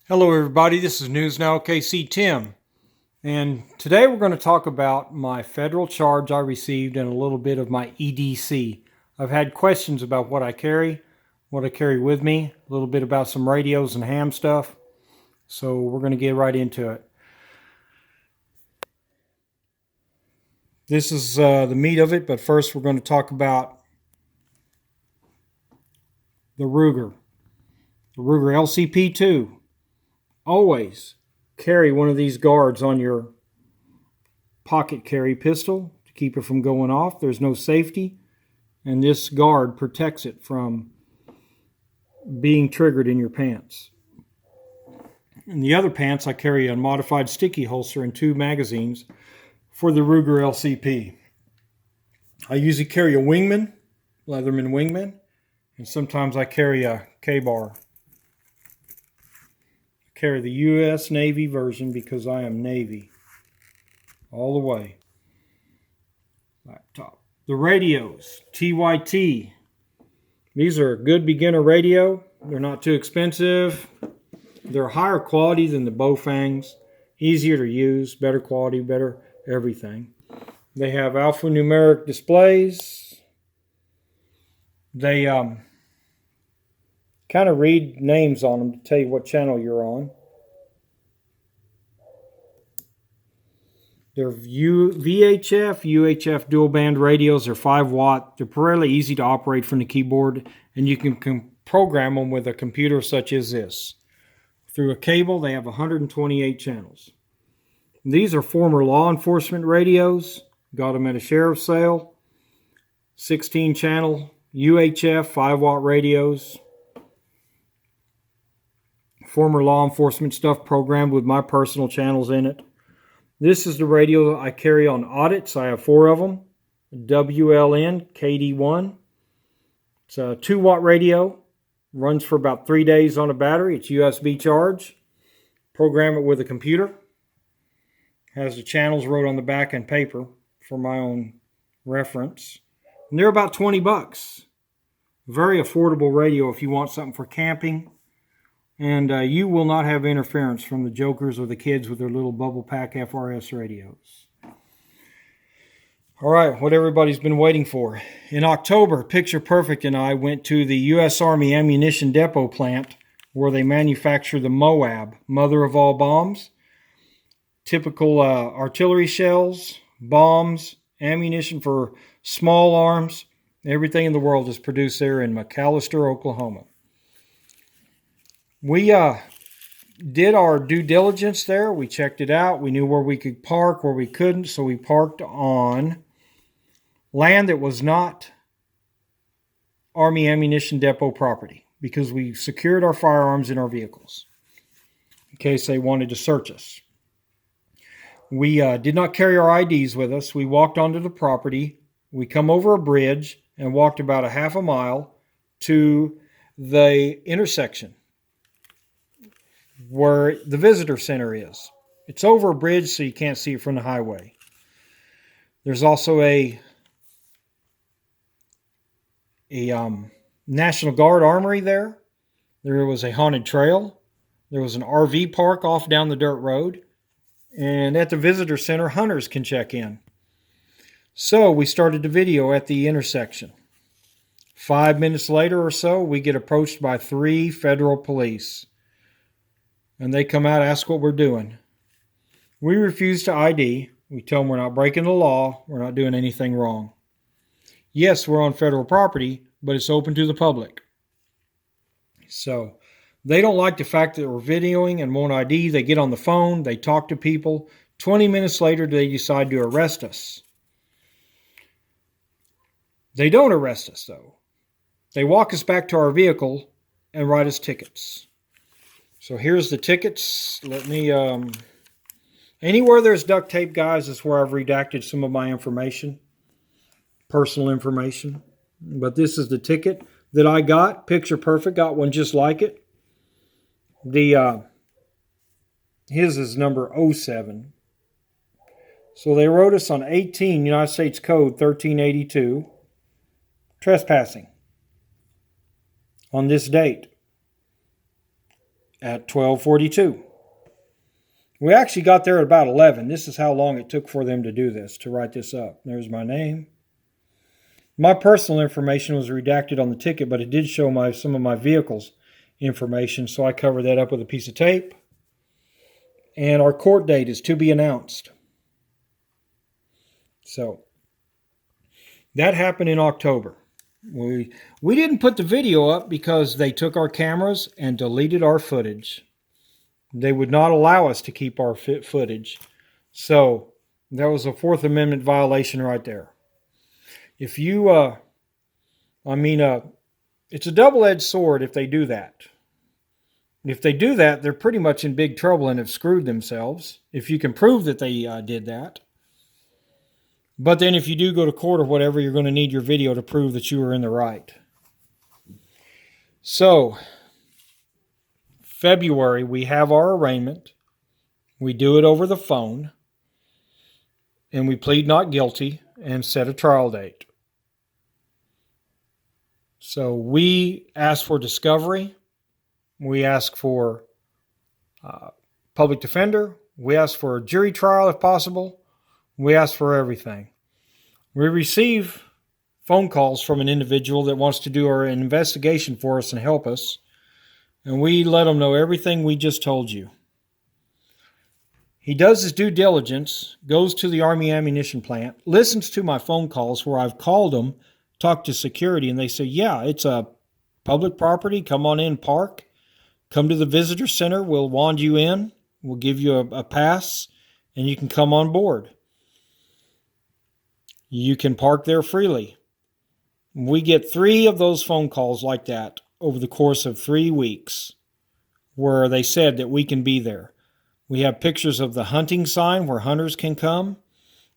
Hello everybody, this is News Now KC Tim, and today we're going to talk about my federal charge I received and a little bit of my EDC. I've had questions about what I carry with me, a little bit about some radios and ham stuff, so we're going to get right into it. This is the meat of it, but first we're going to talk about the Ruger LCP2. Always carry one of these guards on your pocket carry pistol to keep it from going off. There's no safety, and this guard protects it from being triggered in your pants. In the other pants, I carry a modified sticky holster and 2 magazines for the Ruger LCP. I usually carry a Wingman, Leatherman Wingman, and sometimes I carry a K-bar. Carry the U.S. Navy version because I am Navy all the way. Laptop. The radios, TYT. These are a good beginner radio. They're not too expensive. They're higher quality than the Bowfangs. Easier to use, better quality, better everything. They have alphanumeric displays. They kind of read names on them to tell you what channel you're on. They're VHF, UHF dual band radios. They're 5 watt. They're fairly easy to operate from the keyboard, and you can program them with a computer such as this. Through a cable, they have 128 channels. These are former law enforcement radios. Got them at a sheriff's sale. 16 channel UHF 5 watt radios. Former law enforcement stuff programmed with my personal channels in it. This is the radio I carry on audits. I have 4 of them. WLN KD1. It's a 2 watt radio. Runs for about 3 days on a battery. It's USB charge. Program it with a computer. Has the channels wrote on the back and paper for my own reference. And they're about 20 bucks. Very affordable radio if you want something for camping. And you will not have interference from the jokers or the kids with their little bubble pack FRS radios. All right, what everybody's been waiting for. In October, Picture Perfect and I went to the U.S. Army Ammunition Depot plant where they manufacture the Moab, mother of all bombs. Typical artillery shells, bombs, ammunition for small arms. Everything in the world is produced there in McAlester, Oklahoma. We did our due diligence there. We checked it out. We knew where we could park, where we couldn't. So we parked on land that was not Army Ammunition Depot property because we secured our firearms in our vehicles in case they wanted to search us. We did not carry our IDs with us. We walked onto the property. We come over a bridge and walked about a half a mile to the intersection where the visitor center is. It's over a bridge, so you can't see it from the highway. There's also a National Guard armory there. There was a haunted trail. There was an RV park off down the dirt road. And at the visitor center, hunters can check in. So we started the video at the intersection. 5 minutes later or so, we get approached by 3 federal police. And they come out and ask what we're doing. We refuse to ID. We tell them we're not breaking the law. We're not doing anything wrong. Yes, we're on federal property, but it's open to the public. So they don't like the fact that we're videoing and won't ID. They get on the phone. They talk to people. 20 minutes later, they decide to arrest us. They don't arrest us, though. They walk us back to our vehicle and write us tickets. So here's the tickets. Let me, anywhere there's duct tape, guys, is where I've redacted some of my information, personal information. But this is the ticket that I got. Picture Perfect got one just like it. His is number 07. So they wrote us on 18 United States Code 1382, trespassing on this date. at 12:42. We actually got there at about 11. This is how long it took for them to do this, to write this up. There's my name. My personal information was redacted on the ticket, but it did show some of my vehicle's information, so I covered that up with a piece of tape. And our court date is to be announced. So that happened in October. We didn't put the video up because they took our cameras and deleted our footage. They would not allow us to keep our footage. So that was a Fourth Amendment violation right there. If you, it's a double-edged sword if they do that. If they do that, they're pretty much in big trouble and have screwed themselves, if you can prove that they did that. But then if you do go to court or whatever, you're going to need your video to prove that you were in the right. So, February, we have our arraignment. We do it over the phone. And we plead not guilty and set a trial date. So we ask for discovery. We ask for public defender. We ask for a jury trial if possible. We ask for everything. We receive phone calls from an individual that wants to do an investigation for us and help us. And we let them know everything we just told you. He does his due diligence, goes to the Army ammunition plant, listens to my phone calls where I've called them, talked to security, and they say, yeah, it's a public property. Come on in, park. Come to the visitor center. We'll wand you in. We'll give you a pass, and you can come on board. You can park there freely. We get 3 of those phone calls like that over the course of 3 weeks where they said that we can be there. We have pictures of the hunting sign where hunters can come.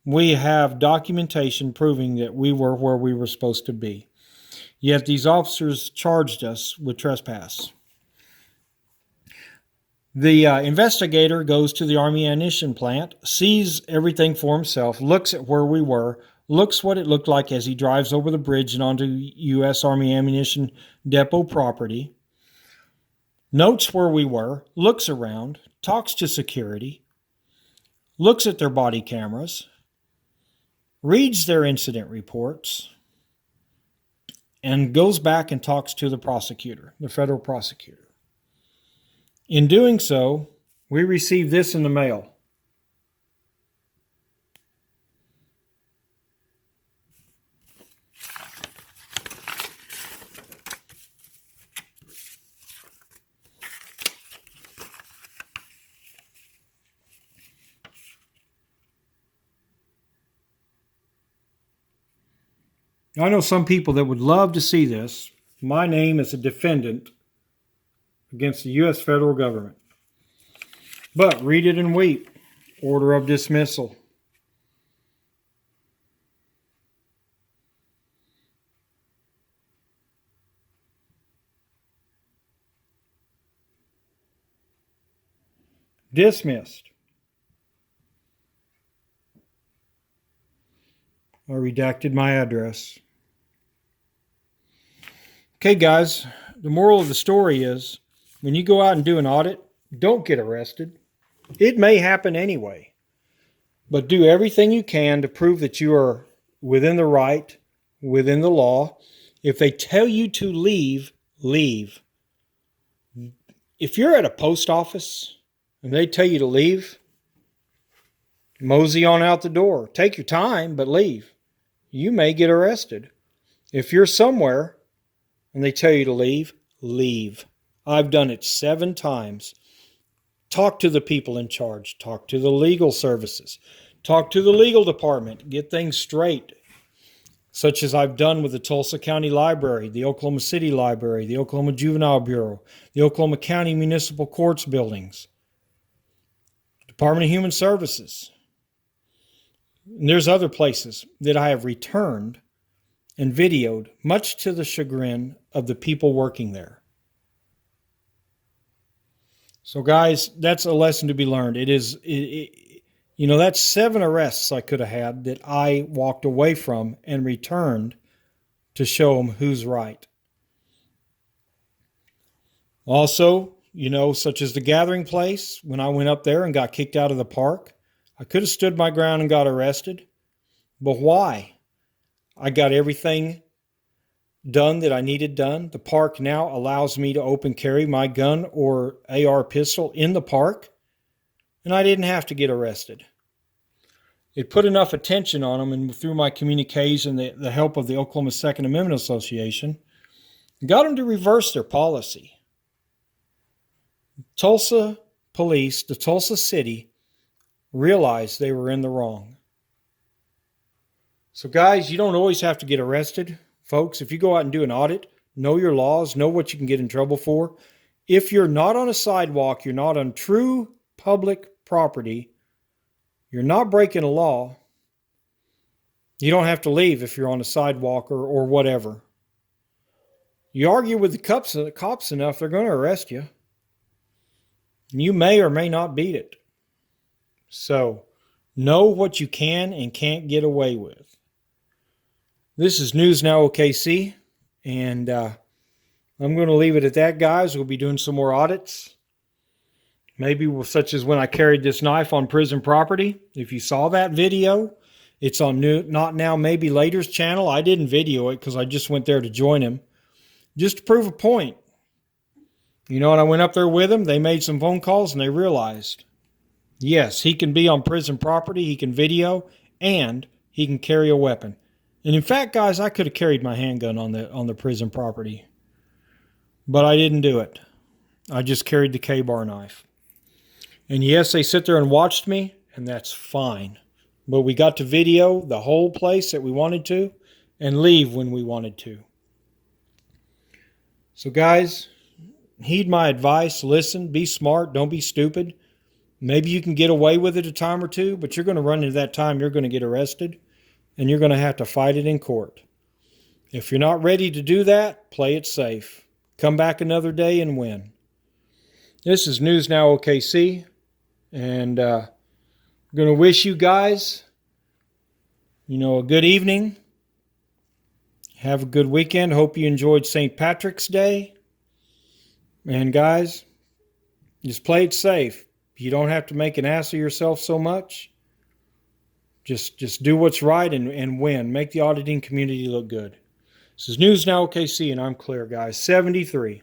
We have documentation proving that we were where we were supposed to be. Yet these officers charged us with trespass. The investigator goes to the Army ammunition plant, sees everything for himself, looks at where we were, looks what it looked like as he drives over the bridge and onto U.S. Army ammunition depot property, notes where we were, looks around, talks to security, looks at their body cameras, reads their incident reports, and goes back and talks to the prosecutor, the federal prosecutor. In doing so, we received this in the mail. I know some people that would love to see this. My name is a defendant against the U.S. federal government. But read it and weep. Order of dismissal. Dismissed. I redacted my address. Okay, guys, the moral of the story is when you go out and do an audit, don't get arrested. It may happen anyway, but do everything you can to prove that you are within the right, within the law. If they tell you to leave, leave. If you're at a post office and they tell you to leave, mosey on out the door. Take your time, but leave. You may get arrested. If you're somewhere and they tell you to leave, leave. I've done it 7 times. Talk to the people in charge. Talk to the legal services. Talk to the legal department. Get things straight. Such as I've done with the Tulsa County Library, the Oklahoma City Library, the Oklahoma Juvenile Bureau, the Oklahoma County Municipal Courts buildings, Department of Human Services. And there's other places that I have returned and videoed, much to the chagrin of the people working there. So guys, that's a lesson to be learned. That's 7 arrests I could have had that I walked away from and returned to show them who's right. Also, such as the gathering place. When I went up there and got kicked out of the park, I could have stood my ground and got arrested. But why? I got everything done that I needed done. The park now allows me to open carry my gun or AR pistol in the park, and I didn't have to get arrested. It put enough attention on them, and through my communiques and the help of the Oklahoma Second Amendment Association, got them to reverse their policy. Tulsa police, the Tulsa City, realized they were in the wrong. So guys, you don't always have to get arrested. Folks, if you go out and do an audit, know your laws, know what you can get in trouble for. If you're not on a sidewalk, you're not on true public property, you're not breaking a law, you don't have to leave if you're on a sidewalk or whatever. You argue with the cops enough, they're going to arrest you. You may or may not beat it. So, know what you can and can't get away with. This is News Now OKC, and I'm going to leave it at that, guys. We'll be doing some more audits. Maybe such as when I carried this knife on prison property. If you saw that video, it's on Not Now, Maybe Later's channel. I didn't video it because I just went there to join him, just to prove a point. And I went up there with him. They made some phone calls, and they realized, yes, he can be on prison property, he can video, and he can carry a weapon. And in fact, guys, I could have carried my handgun on the prison property, but I didn't do it. I just carried the K-bar knife. And yes, they sit there and watched me, and that's fine. But we got to video the whole place that we wanted to and leave when we wanted to. So guys, heed my advice. Listen, be smart. Don't be stupid. Maybe you can get away with it a time or two, but you're going to run into that time you're going to get arrested, and you're going to have to fight it in court. If you're not ready to do that, play it safe. Come back another day and win. This is News Now OKC, and I'm going to wish you guys, a good evening. Have a good weekend. Hope you enjoyed St. Patrick's Day. And guys, just play it safe. You don't have to make an ass of yourself so much. Just do what's right and win. Make the auditing community look good. This is News Now OKC, and I'm clear, guys. 73.